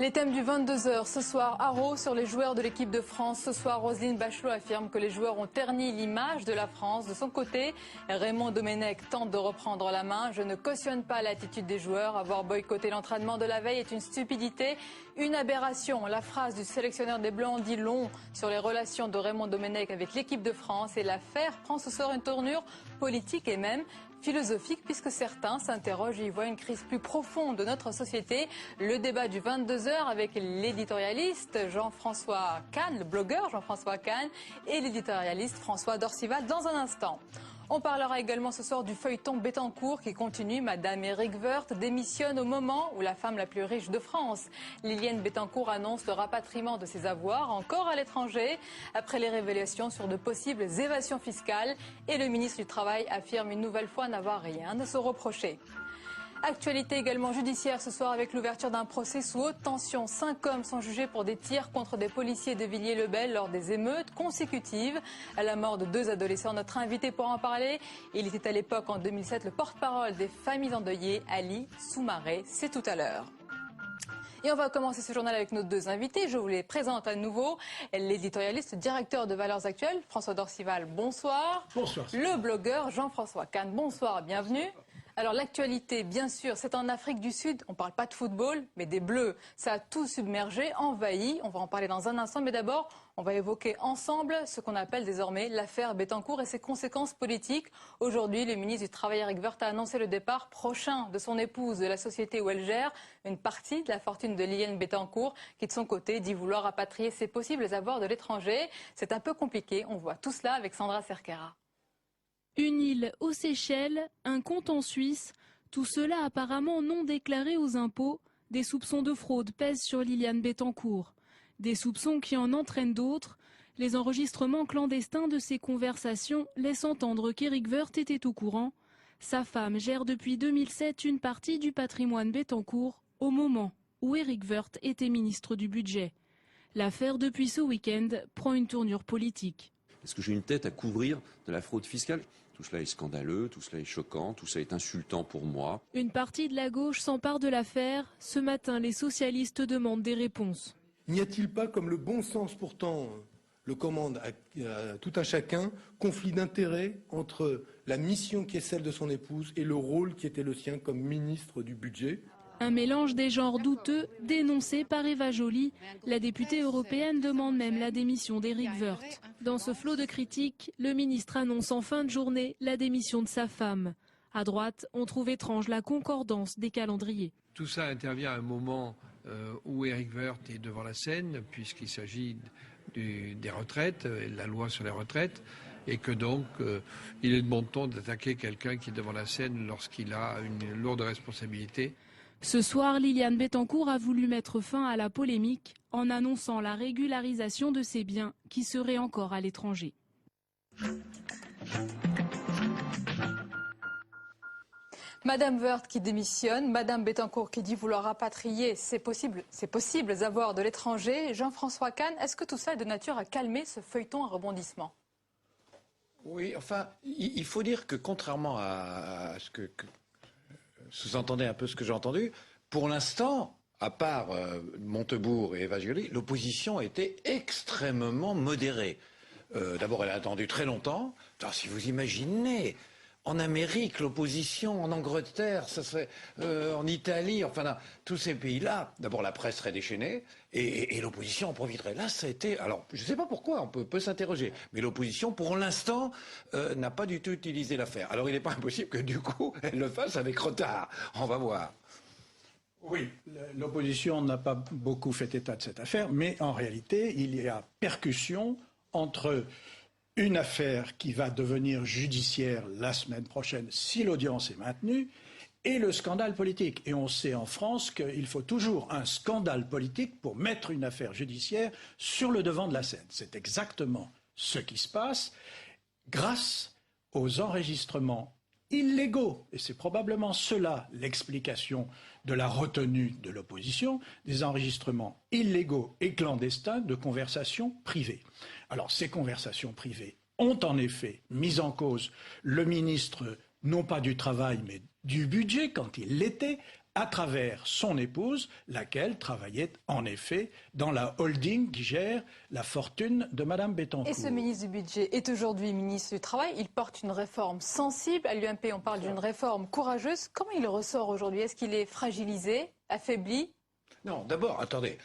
Les thèmes du 22h ce soir, haro sur les joueurs de l'équipe de France. Ce soir, Roselyne Bachelot affirme que les joueurs ont terni l'image de la France. De son côté, Raymond Domenech tente de reprendre la main. Je ne cautionne pas l'attitude des joueurs. Avoir boycotté l'entraînement de la veille est une stupidité, une aberration. La phrase du sélectionneur des Bleus en dit long sur les relations de Raymond Domenech avec l'équipe de France. Et l'affaire prend ce soir une tournure politique et même philosophique, puisque certains s'interrogent et y voient une crise plus profonde de notre société. Le débat du 22h avec l'éditorialiste Jean-François Kahn, le blogueur Jean-François Kahn, et l'éditorialiste François Dorcival dans un instant. On parlera également ce soir du feuilleton Bettencourt qui continue. Madame Éric Woerth démissionne au moment où la femme la plus riche de France, Liliane Bettencourt, annonce le rapatriement de ses avoirs encore à l'étranger après les révélations sur de possibles évasions fiscales. Et le ministre du Travail affirme une nouvelle fois n'avoir rien à se reprocher. Actualité également judiciaire ce soir avec l'ouverture d'un procès sous haute tension. 5 hommes sont jugés pour des tirs contre des policiers de Villiers-le-Bel lors des émeutes consécutives à la mort de 2 adolescents. Notre invité pour en parler, il était à l'époque en 2007 le porte-parole des familles endeuillées, Ali Soumaré. C'est tout à l'heure. Et on va commencer ce journal avec nos 2 invités. Je vous les présente à nouveau. L'éditorialiste, directeur de Valeurs Actuelles, François Dorcival, bonsoir. Bonsoir. Le blogueur Jean-François Kahn, bonsoir, bienvenue. Alors l'actualité, bien sûr, c'est en Afrique du Sud. On ne parle pas de football, mais des Bleus. Ça a tout submergé, envahi. On va en parler dans un instant. Mais d'abord, on va évoquer ensemble ce qu'on appelle désormais l'affaire Bettencourt et ses conséquences politiques. Aujourd'hui, le ministre du Travail, Éric Woerth, a annoncé le départ prochain de son épouse de la société où elle gère une partie de la fortune de Liliane Bettencourt, qui de son côté dit vouloir rapatrier ses possibles avoirs de l'étranger. C'est un peu compliqué. On voit tout cela avec Sandra Cerquera. Une île aux Seychelles, un compte en Suisse, tout cela apparemment non déclaré aux impôts. Des soupçons de fraude pèsent sur Liliane Bettencourt. Des soupçons qui en entraînent d'autres. Les enregistrements clandestins de ces conversations laissent entendre qu'Éric Woerth était au courant. Sa femme gère depuis 2007 une partie du patrimoine Bettencourt au moment où Éric Woerth était ministre du Budget. L'affaire, depuis ce week-end, prend une tournure politique. Est-ce que j'ai une tête à couvrir de la fraude fiscale ? Tout cela est scandaleux, tout cela est choquant, tout cela est insultant pour moi. Une partie de la gauche s'empare de l'affaire. Ce matin, les socialistes demandent des réponses. N'y a-t-il pas, comme le bon sens pourtant le commande à tout un chacun, conflit d'intérêts entre la mission qui est celle de son épouse et le rôle qui était le sien comme ministre du Budget ? Un mélange des genres douteux dénoncé par Eva Joly. La députée européenne demande même la démission d'Éric Woerth. Dans ce flot de critiques, le ministre annonce en fin de journée la démission de sa femme. À droite, on trouve étrange la concordance des calendriers. Tout ça intervient à un moment où Éric Woerth est devant la scène, puisqu'il s'agit des retraites, la loi sur les retraites, et que donc il est de bon ton d'attaquer quelqu'un qui est devant la scène lorsqu'il a une lourde responsabilité. Ce soir, Liliane Bettencourt a voulu mettre fin à la polémique en annonçant la régularisation de ses biens qui seraient encore à l'étranger. Madame Woerth qui démissionne, Madame Bettencourt qui dit vouloir rapatrier ses possibles avoirs de l'étranger. Jean-François Kahn, est-ce que tout ça est de nature à calmer ce feuilleton à rebondissement ? Oui, enfin, il faut dire que contrairement à ce que sous-entendez un peu ce que j'ai entendu, pour l'instant, à part Montebourg et Eva Joly, l'opposition était extrêmement modérée. D'abord, elle a attendu très longtemps. Alors, si vous imaginez, en Amérique, l'opposition, en Angleterre, ça serait en Italie, enfin, dans tous ces pays-là, d'abord la presse serait déchaînée et l'opposition en profiterait. Là, ça a été... Alors, je ne sais pas pourquoi, on peut s'interroger, mais l'opposition, pour l'instant, n'a pas du tout utilisé l'affaire. Alors, il n'est pas impossible que, du coup, elle le fasse avec retard. On va voir. Oui, l'opposition n'a pas beaucoup fait état de cette affaire, mais en réalité, il y a percussion entre une affaire qui va devenir judiciaire la semaine prochaine si l'audience est maintenue et le scandale politique. Et on sait en France qu'il faut toujours un scandale politique pour mettre une affaire judiciaire sur le devant de la scène. C'est exactement ce qui se passe grâce aux enregistrements illégaux, et c'est probablement cela l'explication de la retenue de l'opposition, des enregistrements illégaux et clandestins de conversations privées. Alors ces conversations privées ont en effet mis en cause le ministre, non pas du Travail, mais du Budget, quand il l'était, à travers son épouse, laquelle travaillait en effet dans la holding qui gère la fortune de Mme Bettencourt. Et ce ministre du Budget est aujourd'hui ministre du Travail. Il porte une réforme sensible. À l'UMP, on parle d'une réforme courageuse. Comment il ressort aujourd'hui? Est-ce qu'il est fragilisé, affaibli? Non, d'abord, attendez.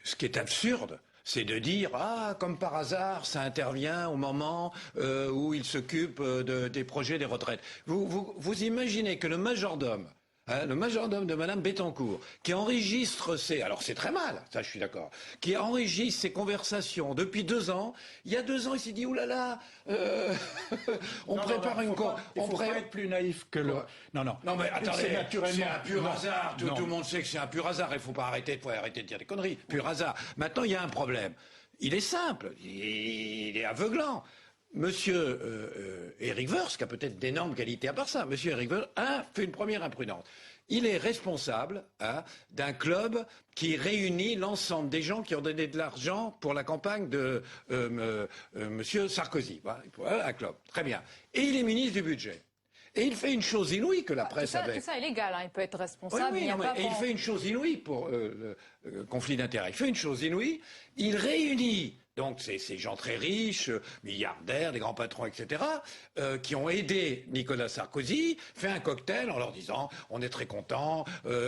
Ce qui est absurde, c'est de dire « Ah, comme par hasard, ça intervient au moment où il s'occupe des projets des retraites ». Vous imaginez que le majordome de Mme Bettencourt, qui enregistre alors c'est très mal, ça je suis d'accord, qui enregistre ses conversations depuis 2 ans, il y a 2 ans il s'est dit, oulala, on prépare une... Il ne faut pas être plus naïf que le... Non mais attendez, c'est un pur hasard, tout le monde sait que c'est un pur hasard, il faut arrêter de dire des conneries, pur hasard. Maintenant il y a un problème, il est simple, il est aveuglant. Monsieur Éric Woerth, qui a peut-être d'énormes qualités à part ça, Monsieur Éric Woerth a fait une première imprudence. Il est responsable d'un club qui réunit l'ensemble des gens qui ont donné de l'argent pour la campagne de Monsieur Sarkozy. Voilà, un club, très bien. Et il est ministre du Budget. Et il fait une chose inouïe que la presse avait. Tout ça est légal, il peut être responsable. Oui, il fait une chose inouïe pour le conflit d'intérêts. Il fait une chose inouïe, il réunit donc ces gens très riches, milliardaires, des grands patrons, etc., qui ont aidé Nicolas Sarkozy, fait un cocktail en leur disant « on est très contents,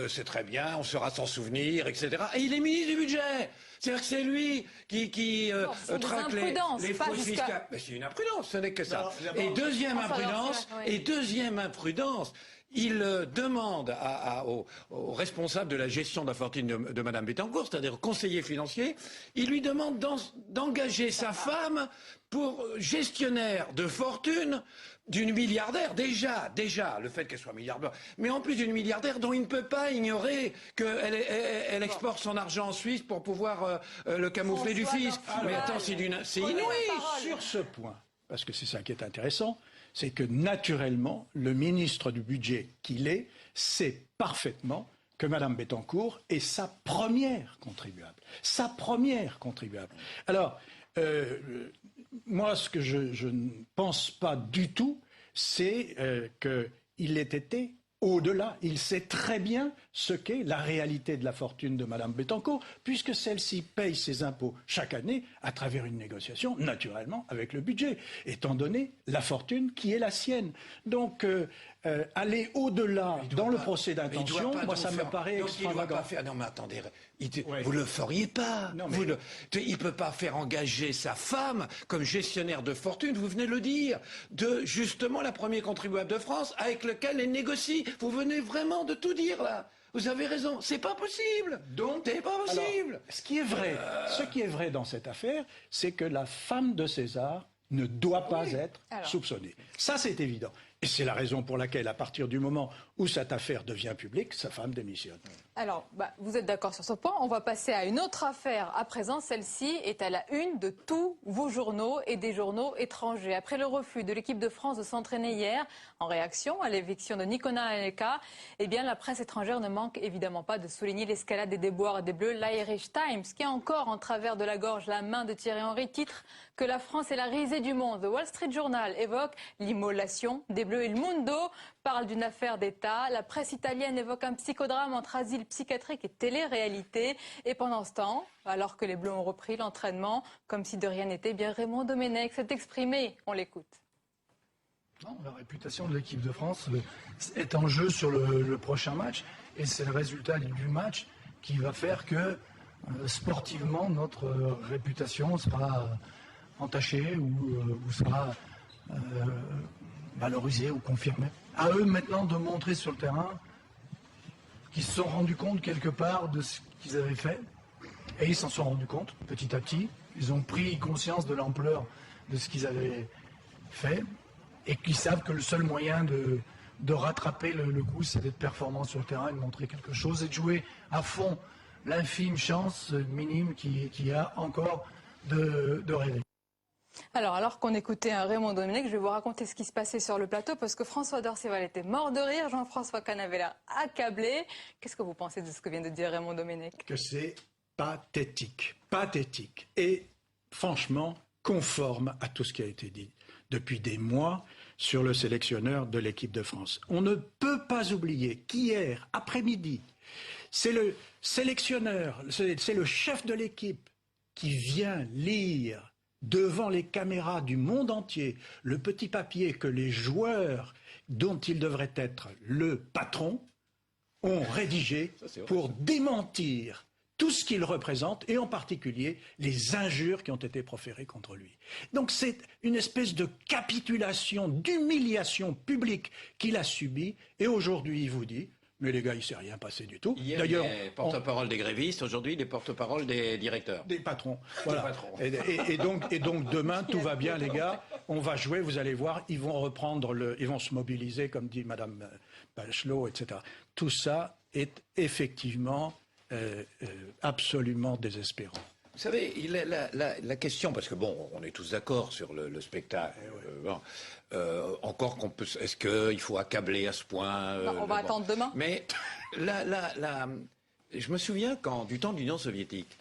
c'est très bien, on sera sans souvenir, etc. » Et il est ministre du Budget. C'est-à-dire que c'est lui qui traque les fraudes fiscales. Mais c'est une imprudence, ce n'est que ça. Et deuxième imprudence, il demande au responsable de la gestion de la fortune de Mme Bettencourt, c'est-à-dire au conseiller financier, il lui demande d'engager sa femme pour gestionnaire de fortune d'une milliardaire. Déjà, le fait qu'elle soit milliardaire, mais en plus d'une milliardaire dont il ne peut pas ignorer qu'elle exporte son argent en Suisse pour pouvoir le camoufler du fisc. Mais attends, c'est inouï. Sur ce point, parce que c'est ça qui est intéressant, c'est que naturellement, le ministre du Budget qu'il est sait parfaitement que Mme Bettencourt est sa première contribuable. Sa première contribuable. Alors, moi, ce que je ne pense pas du tout, c'est qu'il ait été au-delà. Il sait très bien ce qu'est la réalité de la fortune de Mme Bettencourt, puisque celle-ci paye ses impôts chaque année à travers une négociation, naturellement, avec le budget, étant donné la fortune qui est la sienne. Donc, aller au-delà dans le procès d'intention, moi, ça me paraît extravagant. Non, mais attendez, vous ne le feriez pas. Non, mais... il ne peut pas faire engager sa femme comme gestionnaire de fortune, vous venez de le dire, de justement la première contribuable de France avec lequel elle négocie. Vous venez vraiment de tout dire, là. Vous avez raison, c'est pas possible. Donc, c'est pas possible. Alors, ce qui est vrai dans cette affaire, c'est que la femme de César ne doit pas être soupçonnée. Ça, c'est évident. Et c'est la raison pour laquelle, à partir du moment où cette affaire devient publique, sa femme démissionne. Alors, vous êtes d'accord sur ce point. On va passer à une autre affaire. À présent, celle-ci est à la une de tous vos journaux et des journaux étrangers. Après le refus de l'équipe de France de s'entraîner hier, en réaction à l'éviction de Nicolas Anelka, eh bien, la presse étrangère ne manque évidemment pas de souligner l'escalade des déboires des Bleus. L'Irish Times, qui a encore en travers de la gorge la main de Thierry Henry, titre que la France est la risée du monde. The Wall Street Journal évoque l'immolation des Bleus. Il Mundo parle d'une affaire d'État. La presse italienne évoque un psychodrame entre asile psychiatrique et télé-réalité. Et pendant ce temps, alors que les Bleus ont repris l'entraînement, comme si de rien n'était, bien Raymond Domenech s'est exprimé. On l'écoute. Non, la réputation de l'équipe de France est en jeu sur le prochain match. Et c'est le résultat du match qui va faire que sportivement, notre réputation sera entachée ou sera valorisée ou confirmée. À eux maintenant de montrer sur le terrain qu'ils se sont rendus compte quelque part de ce qu'ils avaient fait. Et ils s'en sont rendus compte petit à petit. Ils ont pris conscience de l'ampleur de ce qu'ils avaient fait et qu'ils savent que le seul moyen de rattraper le coup, c'est d'être performant sur le terrain et de montrer quelque chose et de jouer à fond l'infime chance minime qu'il y a encore de rêver. Alors qu'on écoutait un Raymond Domenech, je vais vous raconter ce qui se passait sur le plateau parce que François Dorcéval était mort de rire, Jean-François Kahn avait l'air accablé. Qu'est-ce que vous pensez de ce que vient de dire Raymond Domenech? Que c'est pathétique et franchement conforme à tout ce qui a été dit depuis des mois sur le sélectionneur de l'équipe de France. On ne peut pas oublier qu'hier après-midi, c'est le sélectionneur, c'est le chef de l'équipe qui vient lire devant les caméras du monde entier le petit papier que les joueurs dont il devrait être le patron ont rédigé pour démentir tout ce qu'il représente, et en particulier les injures qui ont été proférées contre lui. Donc c'est une espèce de capitulation, d'humiliation publique qu'il a subie, et aujourd'hui il vous dit, mais les gars, il ne s'est rien passé du tout. D'ailleurs, porte-parole des grévistes, aujourd'hui il est porte-parole des directeurs. Des patrons, voilà. Des patrons. Et donc demain, tout va bien les gars, on va jouer, vous allez voir, ils vont ils vont se mobiliser, comme dit Madame Bachelot, etc. Tout ça est effectivement absolument désespérant. Vous savez, la question, parce que bon, on est tous d'accord sur le spectacle. Encore qu'on peut, est-ce qu'il faut accabler à ce point non, on va attendre demain. Mais je me souviens du temps de l'Union soviétique,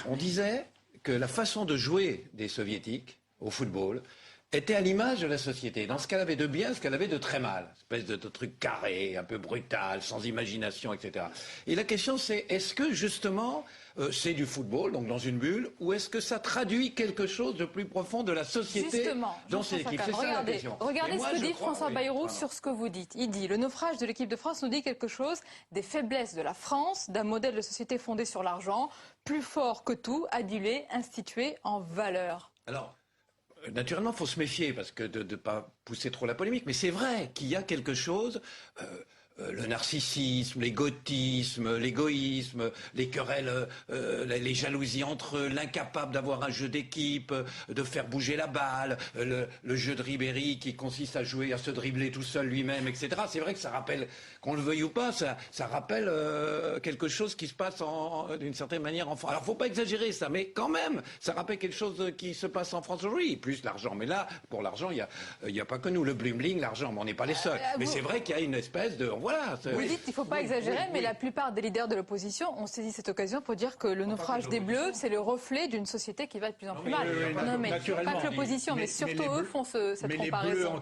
on disait que la façon de jouer des soviétiques au football était à l'image de la société, dans ce qu'elle avait de bien, ce qu'elle avait de très mal. Espèce de truc carré, un peu brutal, sans imagination, etc. Et la question c'est, est-ce que justement c'est du football, donc dans une bulle, ou est-ce que ça traduit quelque chose de plus profond de la société dans ces équipes? C'est ça la question. Regardez ce que dit François Bayrou sur ce que vous dites. Il dit, le naufrage de l'équipe de France nous dit quelque chose des faiblesses de la France, d'un modèle de société fondé sur l'argent, plus fort que tout, adulé, institué en valeur. Alors, naturellement, il faut se méfier parce que de ne pas pousser trop la polémique. Mais c'est vrai qu'il y a quelque chose, le narcissisme, l'égotisme, l'égoïsme, les querelles, les jalousies entre eux, l'incapable d'avoir un jeu d'équipe, de faire bouger la balle, le jeu de Ribéry qui consiste à jouer, à se dribbler tout seul lui-même, etc. C'est vrai que ça rappelle, qu'on le veuille ou pas, ça rappelle quelque chose qui se passe d'une certaine manière en France. Alors, faut pas exagérer ça, mais quand même, ça rappelle quelque chose qui se passe en France aujourd'hui. Plus l'argent, mais là, pour l'argent, il y a pas que nous, le bling-bling, l'argent, mais on n'est pas les seuls. Mais c'est vrai qu'il y a une espèce de... Voilà. Vous dites qu'il ne faut pas exagérer, mais la plupart des leaders de l'opposition ont saisi cette occasion pour dire que le naufrage des Bleus, c'est le reflet d'une société qui va de plus en plus mal. Non, mais pas que l'opposition, mais surtout eux font cette comparaison.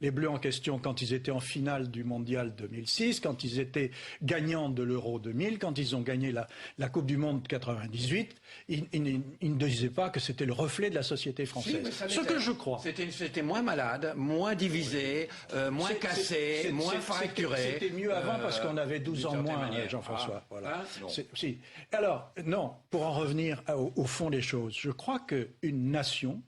Les Bleus en question, quand ils étaient en finale du Mondial 2006, quand ils étaient gagnants de l'Euro 2000, quand ils ont gagné la Coupe du Monde 98, ils ne disaient pas que c'était le reflet de la société française. Si, ce que je crois. C'était moins malade, moins divisé, moins cassé, moins fracturé. C'était mieux avant parce qu'on avait 12 ans moins, Jean-François. Voilà. Si. Alors, non, pour en revenir au fond des choses, je crois qu'une nation,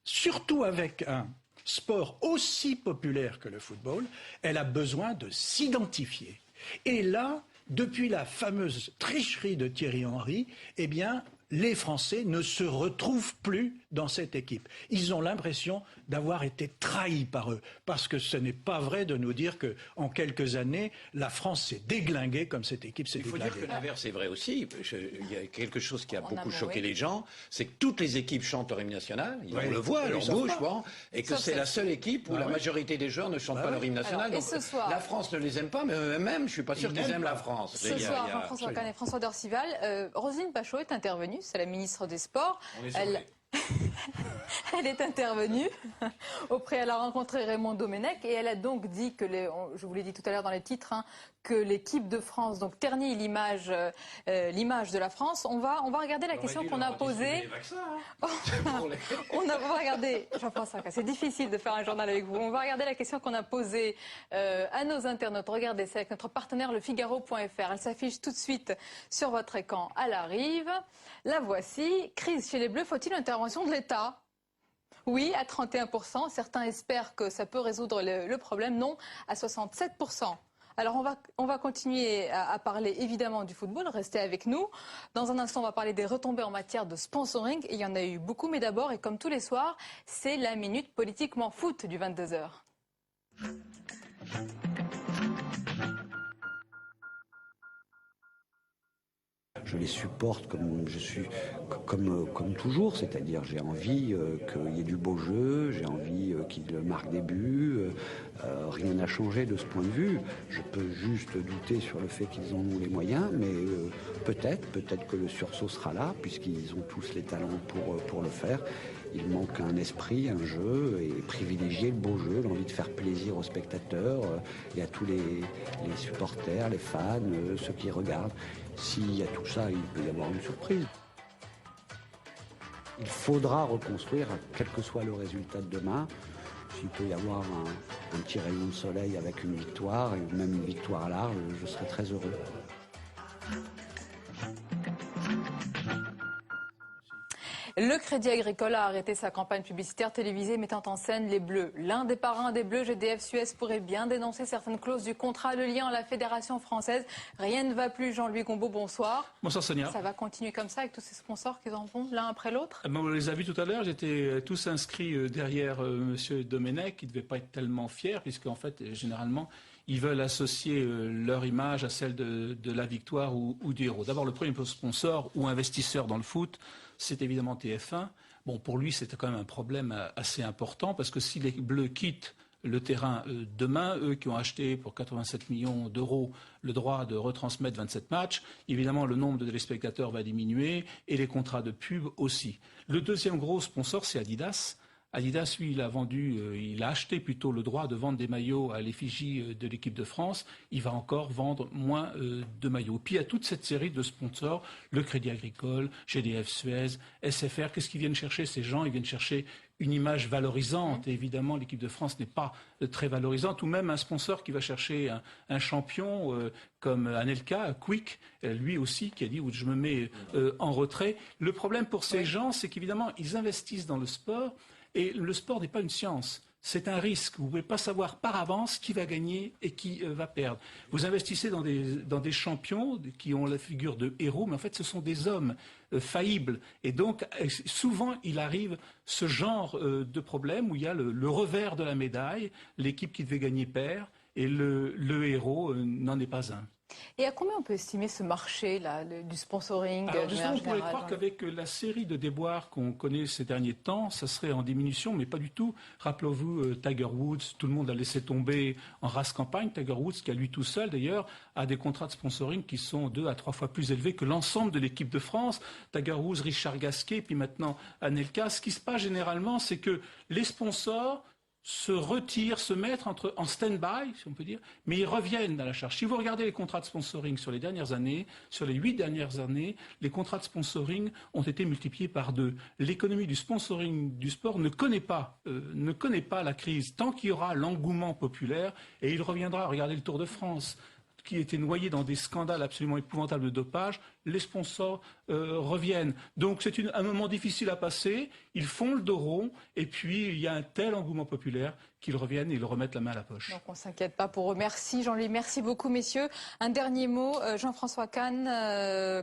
surtout avec un sport aussi populaire que le football, elle a besoin de s'identifier. Et là, depuis la fameuse tricherie de Thierry Henry, eh bien, les Français ne se retrouvent plus dans cette équipe. Ils ont l'impression d'avoir été trahis par eux. Parce que ce n'est pas vrai de nous dire qu'en quelques années, la France s'est déglinguée comme cette équipe s'est déglinguée. Il faut dire que l'inverse est vrai aussi. Il y a quelque chose qui a beaucoup choqué les gens, c'est que toutes les équipes chantent leur hymne national. On le voit à leur bouche, et que c'est la seule équipe où la majorité des joueurs ne chantent pas leur hymne national. Donc, la France ne les aime pas, mais eux-mêmes, je ne suis pas sûr qu'ils aiment la France. Ce soir, Jean-François Kahn et François Dorcival, Roselyne Bachelot est intervenue, c'est la ministre des Sports. Elle est intervenue. Elle a rencontré Raymond Domenech et elle a donc dit que, je vous l'ai dit tout à l'heure dans les titres, que l'équipe de France donc ternit l'image de la France. On va regarder la question qu'on a posée. On va regarder, Jean-François, c'est difficile de faire un journal avec vous. On va regarder la question qu'on a posée à nos internautes. Regardez, c'est avec notre partenaire lefigaro.fr. Elle s'affiche tout de suite sur votre écran. Elle arrive. La voici. Crise chez les Bleus, faut-il une intervention de l'État ? Oui, à 31%. Certains espèrent que ça peut résoudre le problème. Non, à 67%. Alors on va continuer à parler évidemment du football, restez avec nous. Dans un instant, on va parler des retombées en matière de sponsoring. Il y en a eu beaucoup, mais d'abord, et comme tous les soirs, c'est la minute politiquement foot du 22h. Je les supporte comme toujours, c'est-à-dire j'ai envie qu'il y ait du beau jeu, j'ai envie qu'ils marquent des buts, rien n'a changé de ce point de vue. Je peux juste douter sur le fait qu'ils en ont les moyens, mais peut-être que le sursaut sera là, puisqu'ils ont tous les talents pour le faire. Il manque un esprit, un jeu, et privilégier le beau jeu, l'envie de faire plaisir aux spectateurs et à tous les supporters, les fans, ceux qui regardent. S'il y a tout ça, il peut y avoir une surprise. Il faudra reconstruire, quel que soit le résultat de demain. S'il peut y avoir un petit rayon de soleil avec une victoire, et même une victoire large, je serai très heureux. Le Crédit Agricole a arrêté sa campagne publicitaire télévisée mettant en scène les Bleus. L'un des parrains des Bleus, GDF Suez, pourrait bien dénoncer certaines clauses du contrat le liant à la Fédération française. Rien ne va plus. Jean-Louis Gombaud, bonsoir. Bonsoir Sonia. Ça va continuer comme ça avec tous ces sponsors qui en vont l'un après l'autre? On les a vus tout à l'heure, j'étais tous inscrits derrière Monsieur Domenech, qui ne devait pas être tellement fier, puisqu'en fait, généralement, ils veulent associer leur image à celle de la victoire ou du héros. D'abord, le premier sponsor ou investisseur dans le foot, c'est évidemment TF1. Bon, pour lui, c'était quand même un problème assez important, parce que si les Bleus quittent le terrain demain, eux qui ont acheté pour 87 millions d'euros le droit de retransmettre 27 matchs, évidemment le nombre de téléspectateurs va diminuer et les contrats de pub aussi. Le deuxième gros sponsor, c'est Adidas. Adidas, lui, il a acheté plutôt le droit de vendre des maillots à l'effigie de l'équipe de France. Il va encore vendre moins de maillots. Puis il y a toute cette série de sponsors, le Crédit Agricole, GDF Suez, SFR. Qu'est-ce qu'ils viennent chercher ces gens? Ils viennent chercher une image valorisante. Et évidemment, l'équipe de France n'est pas très valorisante. Ou même un sponsor qui va chercher un champion comme Anelka, Quick, lui aussi, qui a dit « je me mets en retrait ». Le problème pour ces gens, c'est qu'évidemment, ils investissent dans le sport. Et le sport n'est pas une science, c'est un risque. Vous ne pouvez pas savoir par avance qui va gagner et qui va perdre. Vous investissez dans des champions qui ont la figure de héros, mais en fait ce sont des hommes faillibles. Et donc souvent il arrive ce genre de problème où il y a le revers de la médaille, l'équipe qui devait gagner perd et le héros n'en est pas un. Et à combien on peut estimer ce marché là, du sponsoring? Alors justement, on pourrait croire qu'avec la série de déboires qu'on connaît ces derniers temps, ça serait en diminution, mais pas du tout. Rappelez-vous Tiger Woods, tout le monde a laissé tomber en race campagne. Tiger Woods, qui à lui tout seul d'ailleurs, a des contrats de sponsoring qui sont 2 à 3 fois plus élevés que l'ensemble de l'équipe de France. Tiger Woods, Richard Gasquet, puis maintenant Anelka. Ce qui se passe généralement, c'est que les sponsors se retirent, se mettent en stand-by, si on peut dire, mais ils reviennent à la charge. Si vous regardez les contrats de sponsoring sur les dernières années, sur les 8 dernières années, les contrats de sponsoring ont été multipliés par 2. L'économie du sponsoring du sport ne connaît pas la crise. Tant qu'il y aura l'engouement populaire, et il reviendra, regardez le Tour de France, qui était noyé dans des scandales absolument épouvantables de dopage, les sponsors reviennent. Donc c'est un moment difficile à passer, ils font le dos rond, et puis il y a un tel engouement populaire qu'ils reviennent et ils remettent la main à la poche. Donc on ne s'inquiète pas pour eux. Merci Jean-Louis, merci beaucoup messieurs. Un dernier mot, Jean-François Kahn,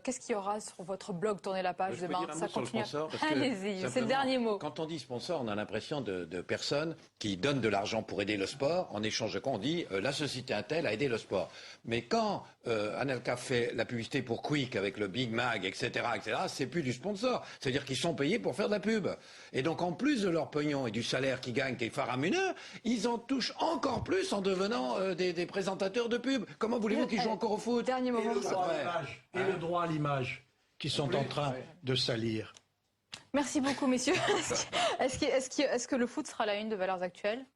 qu'est-ce qu'il y aura sur votre blog Tournez la page demain? Ça continue. Allez-y, c'est le dernier mot. Quand on dit sponsor, on a l'impression de personnes qui donnent de l'argent pour aider le sport. En échange de quoi on dit la société Intel a aidé le sport. Mais quand Anelka fait la publicité pour Quick avec le Big Mag, etc., c'est plus du sponsor. C'est-à-dire qu'ils sont payés pour faire de la pub. Et donc en plus de leur pognon et du salaire qu'ils gagnent, qui est faramineux, ils en touchent encore plus en devenant des présentateurs de pub. Comment voulez-vous qu'ils jouent encore au foot? Dernier moment. Et le droit à l'image qui sont en train de salir. Merci beaucoup messieurs. Est-ce que le foot sera la une de Valeurs Actuelles?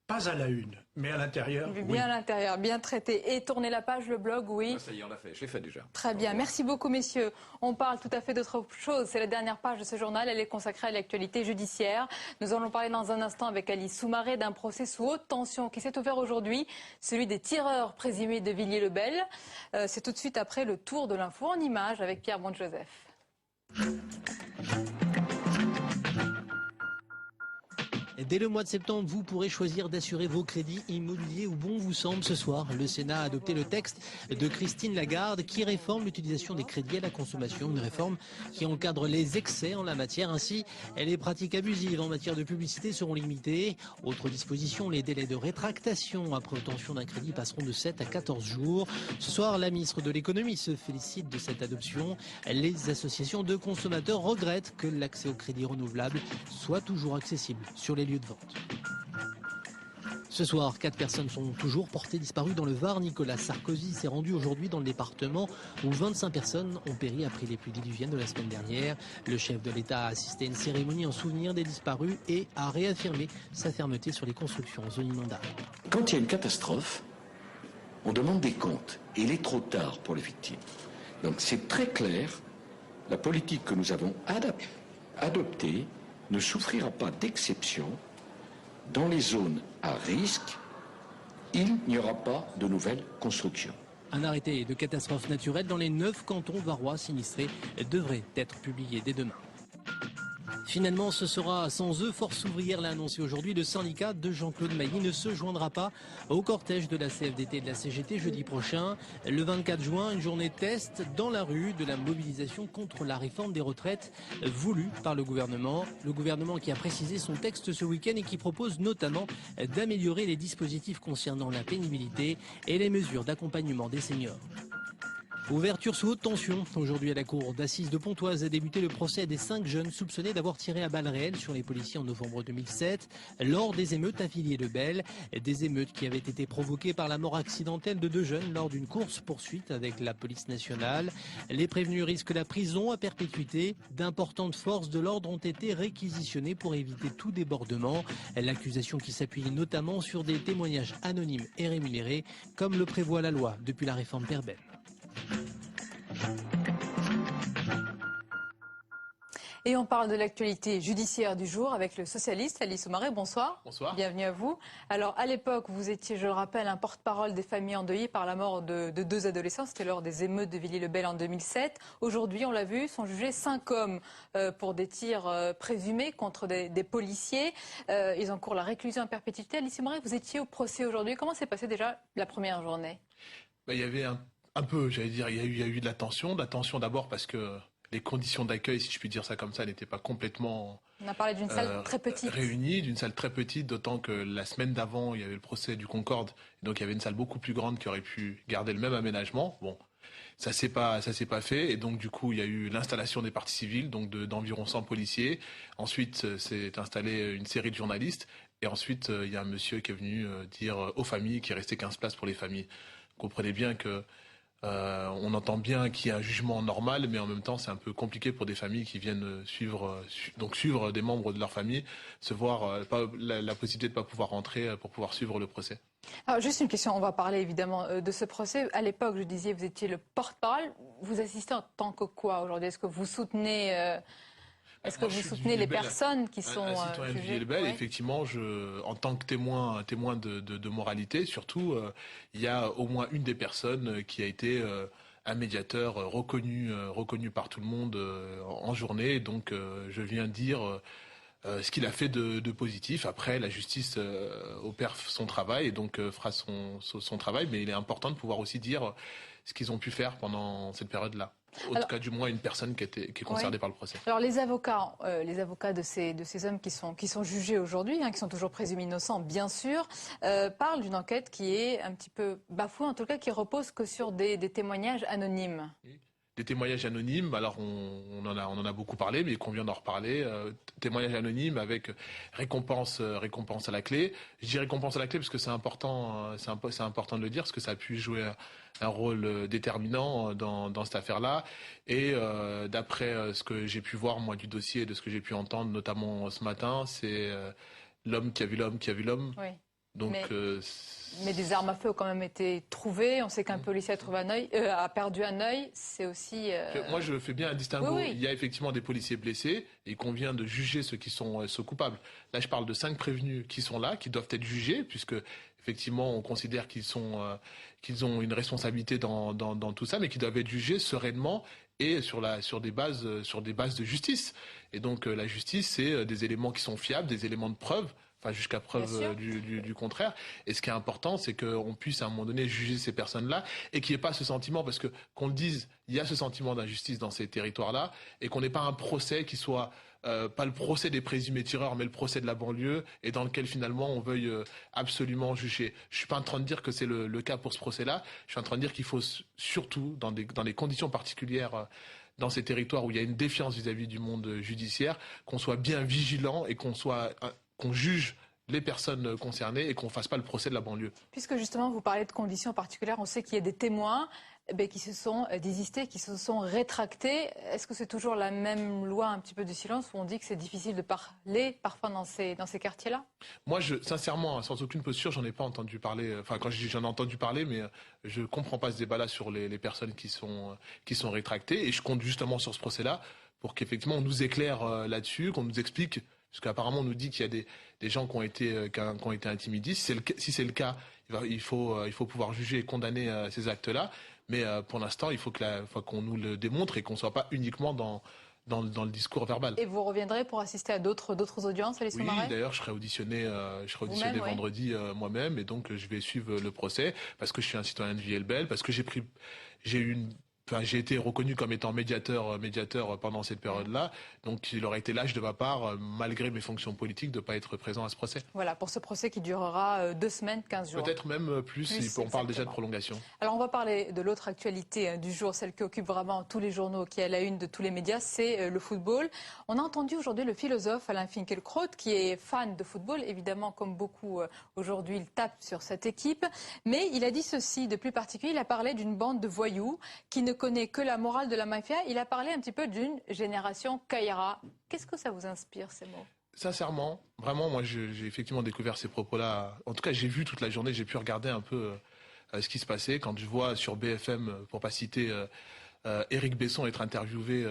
Pas à la une, mais à l'intérieur. Bien à l'intérieur, bien traité. Et tourner la page, le blog, oui. Ça y est, on l'a fait. Je l'ai fait déjà. Très bien. Merci beaucoup, messieurs. On parle tout à fait d'autre chose. C'est la dernière page de ce journal. Elle est consacrée à l'actualité judiciaire. Nous allons parler dans un instant avec Alice Soumaré d'un procès sous haute tension qui s'est ouvert aujourd'hui, celui des tireurs présumés de Villiers-le-Bel. C'est tout de suite après le tour de l'info en images avec Pierre Bonne-Joseph. Dès le mois de septembre, vous pourrez choisir d'assurer vos crédits immobiliers où bon vous semble. Ce soir, le Sénat a adopté le texte de Christine Lagarde qui réforme l'utilisation des crédits à la consommation. Une réforme qui encadre les excès en la matière. Ainsi, les pratiques abusives en matière de publicité seront limitées. Autre disposition, les délais de rétractation après obtention d'un crédit passeront de 7 à 14 jours. Ce soir, la ministre de l'économie se félicite de cette adoption. Les associations de consommateurs regrettent que l'accès au crédit renouvelable soit toujours accessible sur les lieux de vente. Ce soir, 4 personnes sont toujours portées disparues dans le Var. Nicolas Sarkozy s'est rendu aujourd'hui dans le département où 25 personnes ont péri après les pluies diluviennes de la semaine dernière. Le chef de l'État a assisté à une cérémonie en souvenir des disparus et a réaffirmé sa fermeté sur les constructions en zone inondable. Quand il y a une catastrophe, on demande des comptes et il est trop tard pour les victimes. Donc c'est très clair, la politique que nous avons adoptée ne souffrira pas d'exception. Dans les zones à risque, il n'y aura pas de nouvelles constructions. Un arrêté de catastrophe naturelle dans les 9 cantons varois sinistrés devrait être publié dès demain. Finalement, ce sera sans eux. Force ouvrière l'a annoncé aujourd'hui. Le syndicat de Jean-Claude Mailly ne se joindra pas au cortège de la CFDT et de la CGT jeudi prochain. Le 24 juin, une journée test dans la rue de la mobilisation contre la réforme des retraites voulue par le gouvernement. Le gouvernement qui a précisé son texte ce week-end et qui propose notamment d'améliorer les dispositifs concernant la pénibilité et les mesures d'accompagnement des seniors. Ouverture sous haute tension. Aujourd'hui à la cour d'assises de Pontoise a débuté le procès des 5 jeunes soupçonnés d'avoir tiré à balles réelles sur les policiers en novembre 2007 lors des émeutes à Villiers-le-Bel. Des émeutes qui avaient été provoquées par la mort accidentelle de 2 jeunes lors d'une course-poursuite avec la police nationale. Les prévenus risquent la prison à perpétuité. D'importantes forces de l'ordre ont été réquisitionnées pour éviter tout débordement. L'accusation qui s'appuie notamment sur des témoignages anonymes et rémunérés comme le prévoit la loi depuis la réforme Perbel. Et on parle de l'actualité judiciaire du jour avec le socialiste Alice Soumaré. Bonsoir. Bonsoir. Bienvenue à vous. Alors à l'époque, vous étiez, je le rappelle, un porte-parole des familles endeuillées par la mort de 2 adolescents. C'était lors des émeutes de Villiers-le-Bel en 2007. Aujourd'hui, on l'a vu, sont jugés 5 hommes pour des tirs présumés contre des policiers. Ils encourent la réclusion à perpétuité. Alice Soumaré, vous étiez au procès aujourd'hui. Comment s'est passée déjà la première journée? Il y avait un peu, j'allais dire, il y a eu de la tension. De la tension d'abord parce que les conditions d'accueil, si je puis dire ça comme ça, n'étaient pas complètement On a parlé d'une salle très petite. réunies, d'une salle très petite, d'autant que la semaine d'avant, il y avait le procès du Concorde. Donc il y avait une salle beaucoup plus grande qui aurait pu garder le même aménagement. Bon, ça s'est pas fait. Et donc du coup, il y a eu l'installation des parties civiles, donc d'environ 100 policiers. Ensuite, s'est installé une série de journalistes. Et ensuite, il y a un monsieur qui est venu dire aux familles qu'il restait 15 places pour les familles. Vous comprenez bien que on entend bien qu'il y a un jugement normal, mais en même temps, c'est un peu compliqué pour des familles qui viennent suivre des membres de leur famille, se voir la possibilité de ne pas pouvoir rentrer pour pouvoir suivre le procès. Alors, juste une question, on va parler évidemment de ce procès. À l'époque, je disais, vous étiez le porte-parole. Vous assistez en tant que quoi aujourd'hui? Est-ce que vous soutenez... Est-ce que vous soutenez les personnes qui sont citoyen de jugées? Villiers-le-Bel, effectivement, en tant que témoin de moralité, surtout, il y a au moins une des personnes qui a été un médiateur reconnu par tout le monde en journée. Donc, je viens dire ce qu'il a fait de positif. Après, la justice opère son travail et donc fera son travail. Mais il est important de pouvoir aussi dire ce qu'ils ont pu faire pendant cette période-là. En tout cas, du moins, une personne qui est concernée par le procès. Alors, les avocats de ces hommes qui sont jugés aujourd'hui, qui sont toujours présumés innocents, bien sûr, parlent d'une enquête qui est un petit peu bafouée, en tout cas, qui repose que sur des témoignages anonymes. Oui. Des témoignages anonymes, alors on en a beaucoup parlé, mais il convient d'en reparler. Témoignages anonymes avec récompense à la clé. Je dis récompense à la clé parce que c'est important de le dire, parce que ça a pu jouer un rôle déterminant dans cette affaire-là. Et d'après ce que j'ai pu voir, moi, du dossier, de ce que j'ai pu entendre, notamment ce matin, c'est l'homme qui a vu l'homme qui a vu l'homme. Oui. Donc, mais des armes à feu ont quand même été trouvées. On sait qu'un policier a perdu un œil. C'est aussi... Moi, je fais bien un distinguo. Oui. Il y a effectivement des policiers blessés et il convient de juger ceux qui sont coupables. Là, je parle de 5 prévenus qui sont là, qui doivent être jugés, puisque effectivement, on considère qu'ils ont une responsabilité dans tout ça, mais qui doivent être jugés sereinement et sur des bases de justice. Et donc, la justice, c'est des éléments qui sont fiables, des éléments de preuve. Enfin, jusqu'à preuve du contraire. Et ce qui est important, c'est qu'on puisse à un moment donné juger ces personnes-là et qu'il n'y ait pas ce sentiment, parce que qu'on le dise, il y a ce sentiment d'injustice dans ces territoires-là et qu'on n'ait pas un procès qui soit pas le procès des présumés tireurs, mais le procès de la banlieue et dans lequel finalement on veuille absolument juger. Je suis pas en train de dire que c'est le cas pour ce procès-là. Je suis en train de dire qu'il faut surtout, dans des conditions particulières, dans ces territoires où il y a une défiance vis-à-vis du monde judiciaire, qu'on soit bien vigilant et qu'on juge les personnes concernées et qu'on ne fasse pas le procès de la banlieue. Puisque justement vous parlez de conditions particulières, on sait qu'il y a des témoins qui se sont désistés, qui se sont rétractés. Est-ce que c'est toujours la même loi un petit peu du silence où on dit que c'est difficile de parler parfois dans ces quartiers-là? Moi, sincèrement, sans aucune posture, j'en ai pas entendu parler. Enfin, quand j'en ai entendu parler, mais je comprends pas ce débat-là sur les personnes qui sont rétractées. Et je compte justement sur ce procès-là pour qu'effectivement on nous éclaire là-dessus, qu'on nous explique. Parce qu'apparemment, on nous dit qu'il y a des gens qui ont été intimidés. Si c'est le cas, il faut pouvoir juger et condamner ces actes-là. Mais pour l'instant, il faut qu'on nous le démontre et qu'on ne soit pas uniquement dans le discours verbal. Et vous reviendrez pour assister à d'autres audiences, Alice Soumaré ? Oui, d'ailleurs, je serai auditionné vendredi moi-même, et donc je vais suivre le procès parce que je suis un citoyen de Vielle-Belle, parce que j'ai été reconnu comme étant médiateur pendant cette période-là. Donc il aurait été lâche de ma part, malgré mes fonctions politiques, de ne pas être présent à ce procès. Voilà, pour ce procès qui durera 2 semaines, 15 jours. Peut-être même plus on parle déjà de prolongation. Alors on va parler de l'autre actualité du jour, celle qui occupe vraiment tous les journaux, qui est à la une de tous les médias, c'est le football. On a entendu aujourd'hui le philosophe Alain Finkielkraut, qui est fan de football. Évidemment, comme beaucoup aujourd'hui, il tape sur cette équipe. Mais il a dit ceci de plus particulier, il a parlé d'une bande de voyous qui ne connaît que la morale de la mafia. Il a parlé un petit peu d'une génération Caïra. Qu'est-ce que ça vous inspire, ces mots ? Sincèrement, vraiment, moi j'ai effectivement découvert ces propos-là. En tout cas, j'ai vu toute la journée, j'ai pu regarder un peu ce qui se passait. Quand je vois sur BFM, pour pas citer, Éric Besson être interviewé,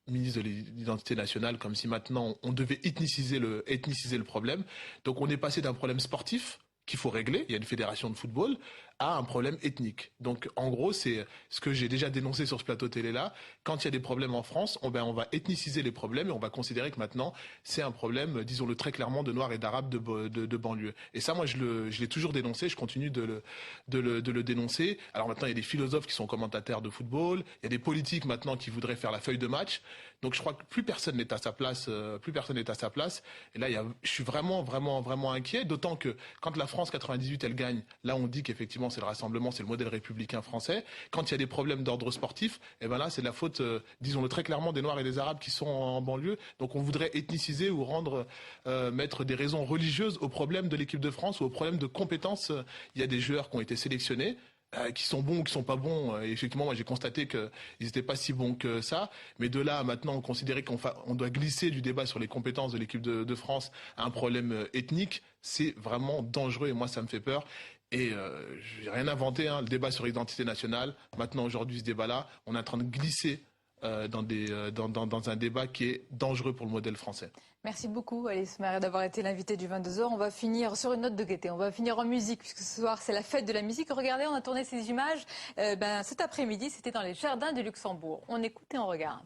ministre de l'Identité nationale, comme si maintenant on devait ethniciser le problème. Donc on est passé d'un problème sportif qu'il faut régler, il y a une fédération de football, à un problème ethnique. Donc en gros, c'est ce que j'ai déjà dénoncé sur ce plateau télé-là. Quand il y a des problèmes en France, on va ethniciser les problèmes et on va considérer que maintenant, c'est un problème, disons-le très clairement, de Noirs et d'Arabes de banlieue. Et ça, moi, je l'ai toujours dénoncé, je continue de le dénoncer. Alors maintenant, il y a des philosophes qui sont commentateurs de football, il y a des politiques maintenant qui voudraient faire la feuille de match. Donc je crois que plus personne n'est à sa place. Et là, je suis vraiment, vraiment, vraiment inquiet. D'autant que quand la France 98, elle gagne, là, on dit qu'effectivement, c'est le rassemblement, c'est le modèle républicain français. Quand il y a des problèmes d'ordre sportif, et ben là, c'est de la faute, disons-le très clairement, des Noirs et des Arabes qui sont en banlieue. Donc on voudrait ethniciser ou mettre des raisons religieuses au problème de l'équipe de France ou au problème de compétences. Il y a des joueurs qui ont été sélectionnés, qui sont bons ou qui sont pas bons. Et effectivement, moi j'ai constaté qu'ils n'étaient pas si bons que ça. Mais de là à maintenant considérer qu'on doit glisser du débat sur les compétences de l'équipe de France à un problème ethnique, c'est vraiment dangereux et moi ça me fait peur. Et je n'ai rien inventé, le débat sur l'identité nationale. Maintenant, aujourd'hui, ce débat-là, on est en train de glisser dans un débat qui est dangereux pour le modèle français. Merci beaucoup Alice Soumaré d'avoir été l'invitée du 22h. On va finir sur une note de gaieté, on va finir en musique puisque ce soir c'est la fête de la musique. Regardez, on a tourné ces images cet après-midi, c'était dans les jardins du Luxembourg. On écoute et on regarde.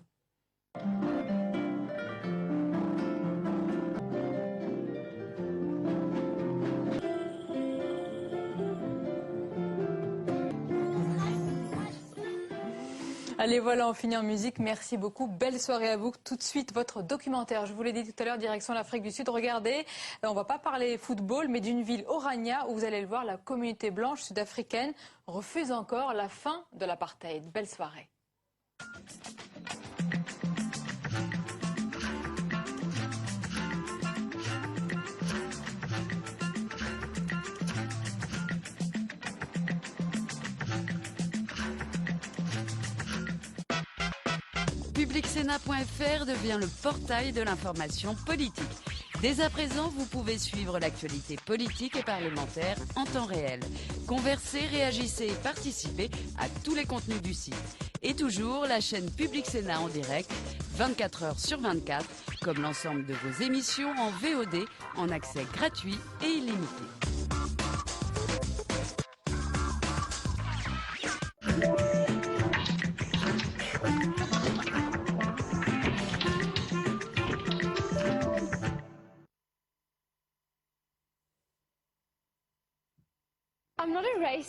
Allez, voilà, on finit en musique. Merci beaucoup. Belle soirée à vous. Tout de suite, votre documentaire. Je vous l'ai dit tout à l'heure, direction l'Afrique du Sud. Regardez, on va pas parler football, mais d'une ville, Orania, où vous allez le voir, la communauté blanche sud-africaine refuse encore la fin de l'apartheid. Belle soirée. Publicsénat.fr devient le portail de l'information politique. Dès à présent, vous pouvez suivre l'actualité politique et parlementaire en temps réel. Conversez, réagissez et participez à tous les contenus du site. Et toujours la chaîne Public Sénat en direct, 24 heures sur 24, comme l'ensemble de vos émissions en VOD, en accès gratuit et illimité.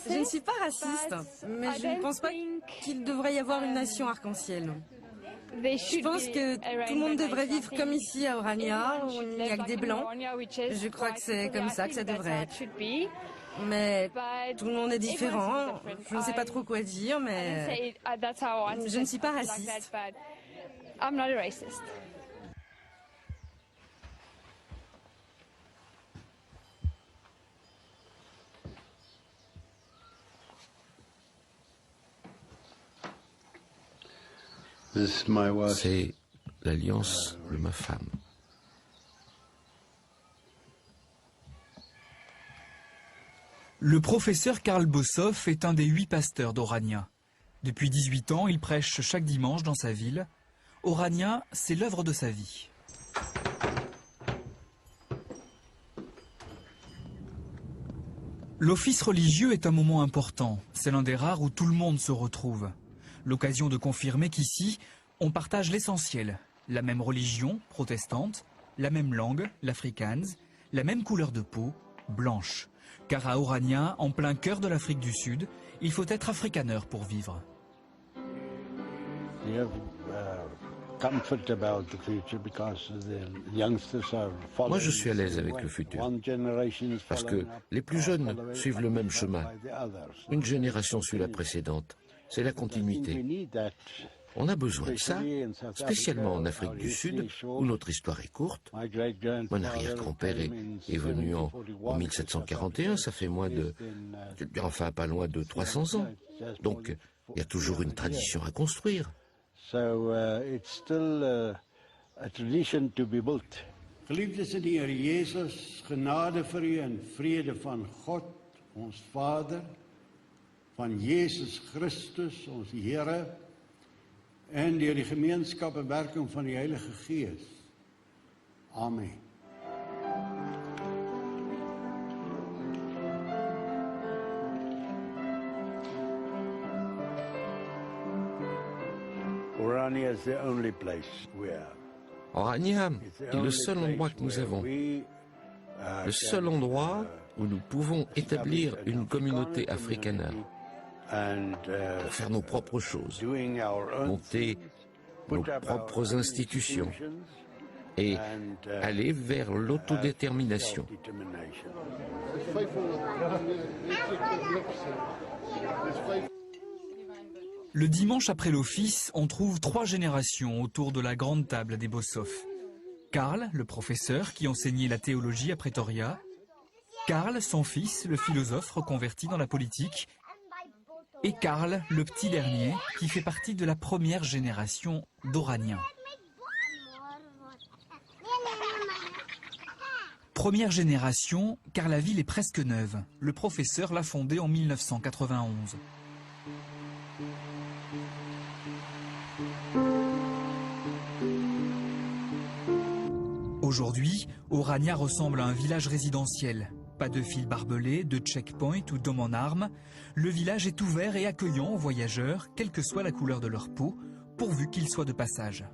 Je ne suis pas raciste, mais je ne pense pas qu'il devrait y avoir une nation arc-en-ciel. Je pense que tout le monde devrait vivre comme ici à Orania, où il n'y a que des blancs. Je crois que c'est comme ça que ça devrait être. Mais tout le monde est différent. Je ne sais pas trop quoi dire, mais je ne suis pas raciste. C'est l'alliance de ma femme. Le professeur Karl Bossoff est un des 8 pasteurs d'Orania. Depuis 18 ans, il prêche chaque dimanche dans sa ville. Orania, c'est l'œuvre de sa vie. L'office religieux est un moment important. C'est l'un des rares où tout le monde se retrouve. L'occasion de confirmer qu'ici, on partage l'essentiel. La même religion, protestante, la même langue, l'afrikaans, la même couleur de peau, blanche. Car à Orania, en plein cœur de l'Afrique du Sud, il faut être afrikaneur pour vivre. Moi, je suis à l'aise avec le futur, parce que les plus jeunes suivent le même chemin. Une génération suit la précédente. C'est la continuité. On a besoin de ça, spécialement en Afrique du Sud, où notre histoire est courte. Mon arrière-grand-père est venu en 1741, ça fait pas loin de 300 ans. Donc, il y a toujours une tradition à construire. Geliefdes in die Here Jesus, genade vir u en vrede van God, ons Vader, van Jesus Christus, ons Here, en deur die gemeenskap en werking van die Heilige Gees. Amen. Orania est le seul endroit que nous avons, le seul endroit où nous pouvons établir une communauté afrikaner, pour faire nos propres choses, monter nos propres institutions et aller vers l'autodétermination. Le dimanche après l'office, on trouve 3 générations autour de la grande table des Bossoff. Karl, le professeur qui enseignait la théologie à Pretoria. Karl, son fils, le philosophe reconverti dans la politique. Et Karl, le petit dernier, qui fait partie de la première génération d'Oraniens. Première génération, car la ville est presque neuve. Le professeur l'a fondée en 1991. Aujourd'hui, Orania ressemble à un village résidentiel. Pas de fils barbelés, de checkpoint ou d'hommes en armes. Le village est ouvert et accueillant aux voyageurs, quelle que soit la couleur de leur peau, pourvu qu'ils soient de passage.